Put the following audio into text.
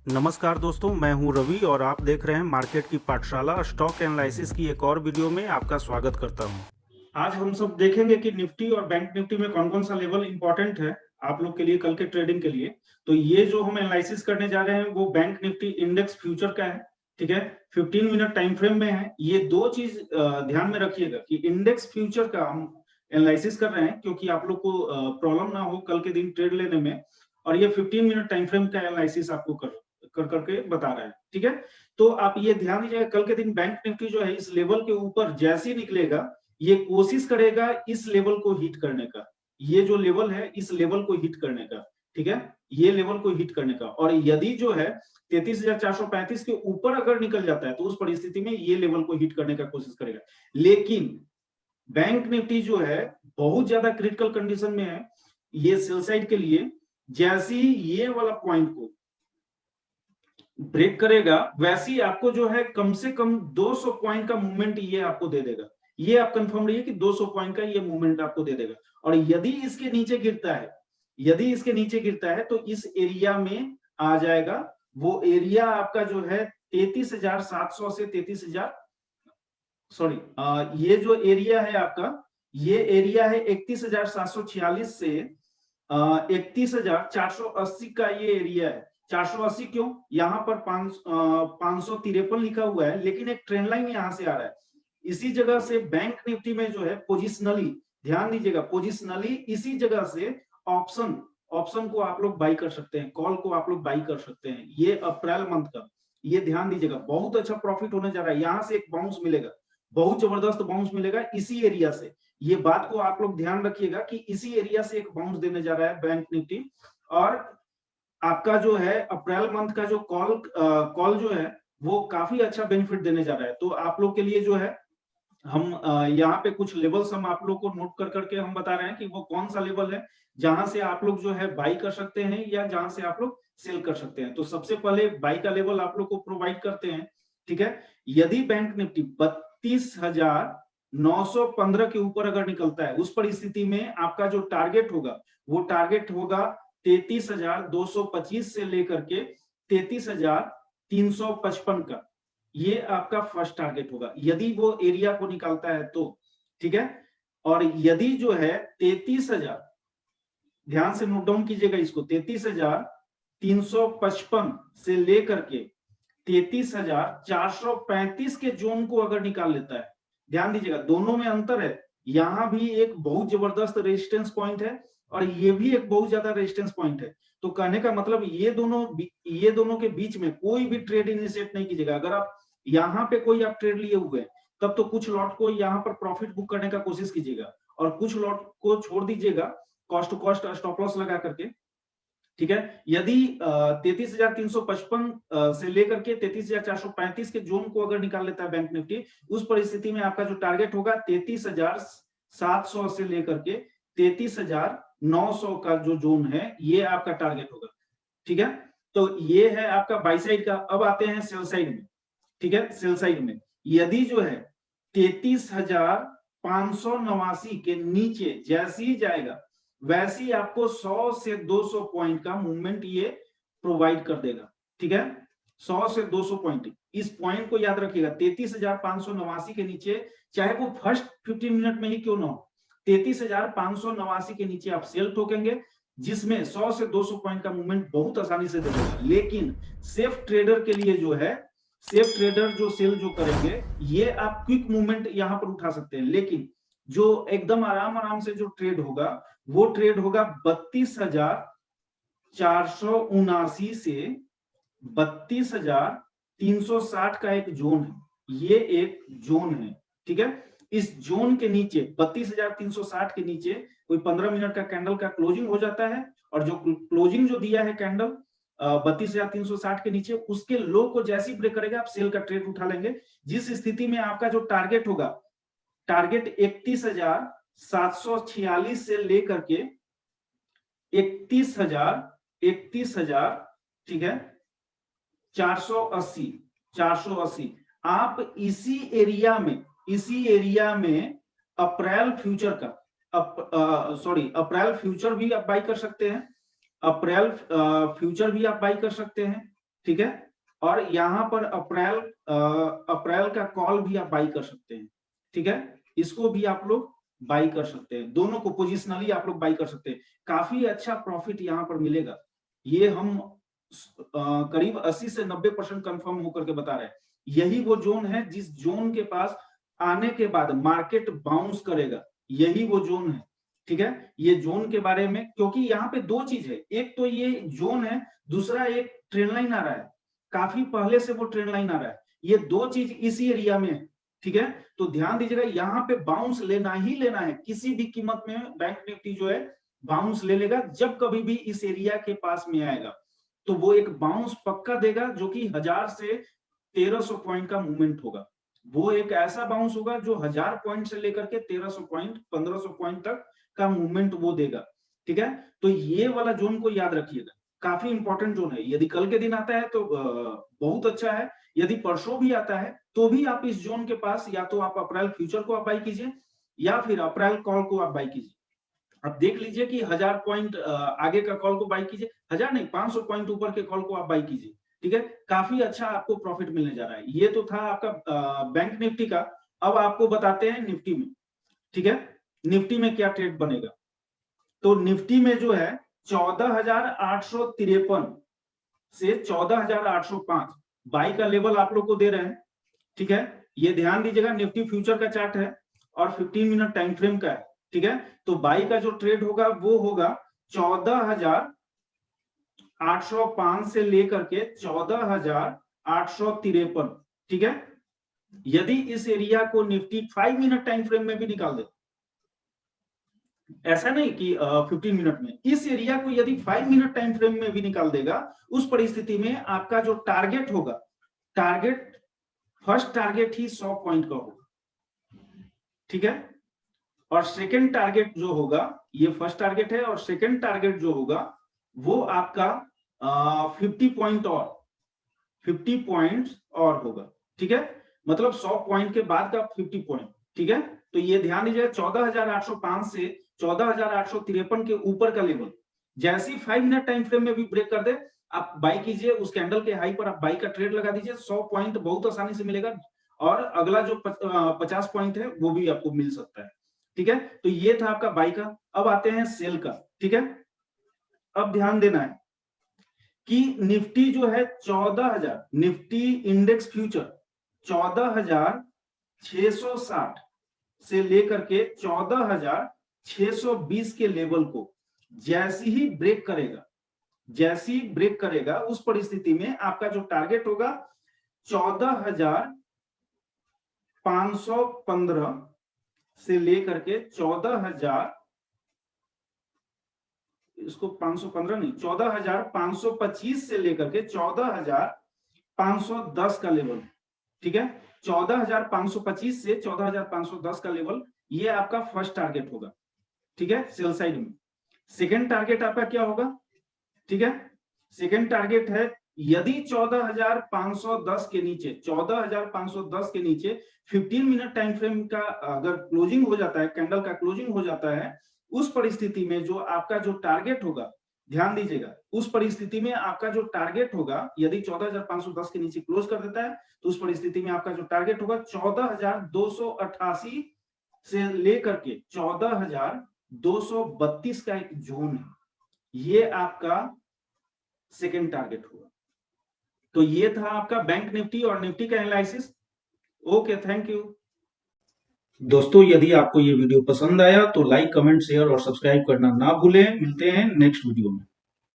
नमस्कार दोस्तों, मैं हूं रवि और आप देख रहे हैं मार्केट की पाठशाला। स्टॉक एनालिसिस की एक और वीडियो में आपका स्वागत करता हूं। आज हम सब देखेंगे कि निफ्टी और बैंक निफ्टी में कौन-कौन सा लेवल इंपॉर्टेंट है आप लोग के लिए कल के ट्रेडिंग के लिए। तो ये जो हम एनालिसिस करने जा रहे हैं वो बैंक निफ्टी इंडेक्स फ्यूचर का है, ठीक है? 15 मिनट टाइम फ्रेम में है। ये 2 चीज़ ध्यान में रखिएगा कि इंडेक्स फ्यूचर का हम एनालिसिस कर रहे हैं क्योंकि आप लोग को प्रॉब्लम ना हो कल के दिन ट्रेड लेने में, और ये 15 मिनट टाइम फ्रेम का एनालिसिस आपको कर करके बता रहा है, ठीक है? तो आप ये ध्यान दीजिएगा, कल के दिन बैंक निफ्टी जो है इस लेवल के ऊपर जैसे ही निकलेगा, ये कोशिश करेगा इस लेवल को हिट करने का। ये जो लेवल है इस लेवल को हिट करने का, ठीक है? ये लेवल को हिट करने का, और यदि जो है 33,435 के ऊपर अगर निकल जाता है तो उस परिस्थिति में ये लेवल को हिट करने का कोशिश करेगा। लेकिन बैंक निफ्टी जो है बहुत ज्यादा क्रिटिकल कंडीशन में है ये सेल साइड के लिए। जैसे ही ये वाला पॉइंट को ब्रेक करेगा वैसे ही आपको जो है कम से कम 200 पॉइंट का मूवमेंट ये आपको दे देगा। ये आप कंफर्म रहिए कि 200 पॉइंट का ये मूवमेंट आपको दे देगा। और यदि इसके नीचे गिरता है, यदि इसके नीचे गिरता है तो इस एरिया में आ जाएगा। वो एरिया आपका जो है 33,700 से 33,000, सॉरी, ये जो एरिया है आपका, ये एरिया है 31,746 से 31,480 का ये एरिया है। 480 क्यों? यहाँ पर 553 लिखा हुआ है, लेकिन एक ट्रेंड लाइन यहाँ से आ रहा है। इसी जगह से बैंक निफ्टी में जो है पोजिशनली, ध्यान दीजिएगा, पोजिशनली इसी जगह से ऑप्शन ऑप्शन को आप लोग बाई कर सकते हैं, कॉल को आप लोग बाई कर सकते हैं। ये अप्रैल मंथ का, ये ध्यान दीजिएगा, बहुत अच्छा प्रॉफिट होने जा रहा है। यहाँ से एक बाउंस मिलेगा, बहुत जबरदस्त बाउंस मिलेगा इसी एरिया से। ये बात को आप लोग ध्यान रखिएगा कि इसी एरिया से एक बाउंस देने जा रहा है बैंक निफ्टी। और आपका जो है अप्रैल मंथ का जो कॉल जो है वो काफी अच्छा बेनिफिट देने जा रहा है। तो आप लोग के लिए जो है हम यहाँ पे कुछ लेवल्स हम आप लोग को नोट कर करके हम बता रहे हैं कि वो कौन सा लेवल है जहां से आप लोग जो है बाई कर सकते हैं या जहां से आप लोग सेल कर सकते हैं। तो सबसे पहले बाई का लेवल आप लोग को प्रोवाइड करते हैं, ठीक है? यदि बैंक निफ्टी 32,915 के ऊपर अगर निकलता है उस परिस्थिति में आपका जो टारगेट होगा वो टारगेट होगा 33,225 से लेकर के 33,355 का। ये आपका फर्स्ट टारगेट होगा यदि वो एरिया को निकालता है तो, ठीक है? और यदि जो है 33,000, ध्यान से नोट डाउन कीजिएगा इसको, 33,355 से लेकर के 33,435 के जोन को अगर निकाल लेता है, ध्यान दीजिएगा दोनों में अंतर है। यहां भी एक बहुत जबरदस्त रेजिस्टेंस पॉइंट है और ये भी एक बहुत ज्यादा रेजिस्टेंस पॉइंट है। तो कहने का मतलब ये दोनों के बीच में कोई भी ट्रेड इनिशिएट नहीं कीजिएगा। अगर आप यहाँ पे कोई आप ट्रेड लिए हुए हैं तब तो कुछ लॉट को यहाँ पर प्रॉफिट बुक करने का कोशिश कीजिएगा और कुछ लॉट को छोड़ दीजिएगा cost to cost stop loss लगा करके, ठीक है? यदि 33,355 से लेकर के 33,435 के जोन को अगर निकाल लेता है बैंक निफ्टी, उस परिस्थिति में आपका जो टारगेट होगा 33,700 से लेकर के 33,900 का जो जोन है ये आपका टारगेट होगा, ठीक है? तो ये है आपका बाई साइड का। अब आते हैं सेल साइड में, ठीक है? सेल साइड में यदि जो है 33,589 के नीचे जैसे ही जाएगा वैसे ही आपको 100 से 200 पॉइंट का मूवमेंट ये प्रोवाइड कर देगा, ठीक है? 100 से 200 पॉइंट, इस पॉइंट को याद रखिएगा। 33,589 के नीचे, चाहे वो फर्स्ट 15 मिनट में ही क्यों ना हो, 33,589 के नीचे आप सेल ठोकेंगे जिसमें 100 से 200 पॉइंट का मूवमेंट बहुत आसानी से दे देगा। लेकिन सेफ ट्रेडर के लिए जो है, सेफ ट्रेडर जो सेल जो करेंगे ये आप क्विक मूवमेंट यहां पर उठा सकते हैं, लेकिन जो एकदम आराम आराम से जो ट्रेड होगा वो ट्रेड होगा 32,479 से 32,360 का एक जोन है। ये एक जोन है, ठीक है? इस जोन के नीचे 32,360 के नीचे कोई 15 मिनट का कैंडल का क्लोजिंग हो जाता है और जो क्लोजिंग जो दिया है कैंडल 32,360 के नीचे, उसके लो को जैसे ही ब्रेक करेगा आप सेल का ट्रेड उठा लेंगे। जिस स्थिति में आपका जो टारगेट होगा, टारगेट 31,746 से लेकर के 31,000, ठीक है, 480 आप इसी एरिया में अप्रैल फ्यूचर का, अप्रैल फ्यूचर भी आप बाई कर सकते हैं। अप्रैल फ्यूचर भी आप बाई कर सकते हैं, ठीक है। और यहाँ पर अप्रैल का कॉल भी आप बाई कर सकते हैं, ठीक है। इसको भी आप लोग बाई कर सकते हैं, दोनों को पोजिशनली आप लोग बाई कर सकते हैं। काफी अच्छा प्रॉफिट यहाँ पर मिलेगा। ये हम करीब 80 से 90% कंफर्म होकर के बता रहे हैं। यही वो जोन है जिस जोन के पास आने के बाद मार्केट बाउंस करेगा, यही वो जोन है, ठीक है। ये जोन के बारे में, क्योंकि यहाँ पे दो चीज है, एक तो ये जोन है, दूसरा एक ट्रेंड लाइन आ रहा है, काफी पहले से वो ट्रेंड लाइन आ रहा है। ये दो चीज इसी एरिया में है, ठीक है। तो ध्यान दीजिएगा, यहाँ पे बाउंस लेना ही लेना है, किसी भी कीमत में बैंक निफ्टी जो है बाउंस ले लेगा। जब कभी भी इस एरिया के पास में आएगा तो वो एक बाउंस पक्का देगा, जो कि 1000 से 1300 पॉइंट का मूवमेंट होगा। वो एक ऐसा बाउंस होगा जो 1000 पॉइंट से लेकर के 1300 पॉइंट 1500 पॉइंट तक का मूवमेंट वो देगा, ठीक है। तो ये वाला जोन को याद रखिएगा, काफी इंपॉर्टेंट जोन है। यदि कल के दिन आता है तो बहुत अच्छा है, यदि परसों भी आता है तो भी आप इस जोन के पास या तो आप अप्रैल फ्यूचर को आप बाई कीजिए या फिर अप्रैल कॉल को आप बाई कीजिए। अब देख लीजिए कि 1000 पॉइंट आगे का कॉल को बाई कीजिए, 1000 नहीं 500 पॉइंट ऊपर के कॉल को आप बाई कीजिए, ठीक है। काफी अच्छा आपको प्रॉफिट मिलने जा रहा है। ये तो था आपका बैंक निफ्टी का। अब आपको बताते हैं निफ्टी में, ठीक है। निफ्टी में क्या ट्रेड बनेगा। तो निफ्टी में जो है 14,853 से 14,805 बाई का लेवल आप लोग को दे रहे हैं, ठीक है। ये ध्यान दीजिएगा, निफ्टी फ्यूचर का चार्ट है और 15 मिनट टाइम फ्रेम का है, ठीक है। तो बाई का जो ट्रेड होगा वो होगा 14,805 से लेकर के 14,853, ठीक है। यदि इस एरिया को निफ्टी 5 मिनट टाइम फ्रेम में भी निकाल दे, ऐसा नहीं कि 15 मिनट में, इस एरिया को यदि 5 मिनट टाइम फ्रेम में भी निकाल देगा, उस परिस्थिति में आपका जो टारगेट होगा, टारगेट फर्स्ट टारगेट ही 100 पॉइंट का होगा, ठीक है। और सेकंड टारगेट जो होगा, ये फर्स्ट टारगेट है, और सेकंड टारगेट जो होगा वो आपका 50 पॉइंट और 50 पॉइंट्स और होगा, ठीक है। मतलब 100 पॉइंट के बाद का 50 पॉइंट, ठीक है। तो ये ध्यान दीजिए, 14,805 से 14,853 के ऊपर का लेवल जैसे ही 5 मिनट टाइम फ्रेम में भी ब्रेक कर दे, आप बाई कीजिए, उस कैंडल के हाई पर आप बाई का ट्रेड लगा दीजिए, 100 पॉइंट बहुत आसानी से मिलेगा। और अगला जो 50 पॉइंट है वो भी आपको मिल सकता है, ठीक है। तो ये था आपका बाई का। अब आते हैं सेल का, ठीक है। अब ध्यान देना है कि निफ्टी जो है 14,000, निफ्टी इंडेक्स फ्यूचर 14,660 से लेकर के 14,620 के लेवल को जैसे ही ब्रेक करेगा, जैसे ही ब्रेक करेगा, उस परिस्थिति में आपका जो टारगेट होगा 14,515 से लेकर के 14,000, इसको 515 नहीं, 14,525 से लेकर के 14,510 का लेवल, ठीक है। 14,525 से 14,510 का लेवल, ये आपका फर्स्ट टारगेट होगा, ठीक है, सेल साइड में। सेकंड टारगेट आपका क्या होगा, ठीक है। सेकंड टारगेट है, यदि 14,510 के नीचे 14,510 के नीचे 15 मिनट टाइम फ्रेम का अगर क्लोजिंग हो जाता है, कैंडल का क्लोजिंग हो जाता है, उस परिस्थिति में जो आपका जो टारगेट होगा, ध्यान दीजिएगा, उस परिस्थिति में आपका जो टारगेट होगा, यदि 14,510 के नीचे क्लोज कर देता है तो उस परिस्थिति में आपका जो टारगेट होगा 14,288 से लेकर के 14,232 का एक जोन है, ये आपका सेकेंड टारगेट होगा। तो ये था आपका बैंक निफ्टी और निफ्टी का एनालिसिस। ओके, थैंक यू दोस्तों। यदि आपको ये वीडियो पसंद आया तो लाइक, कमेंट, शेयर और सब्सक्राइब करना ना भूलें। मिलते हैं नेक्स्ट वीडियो में।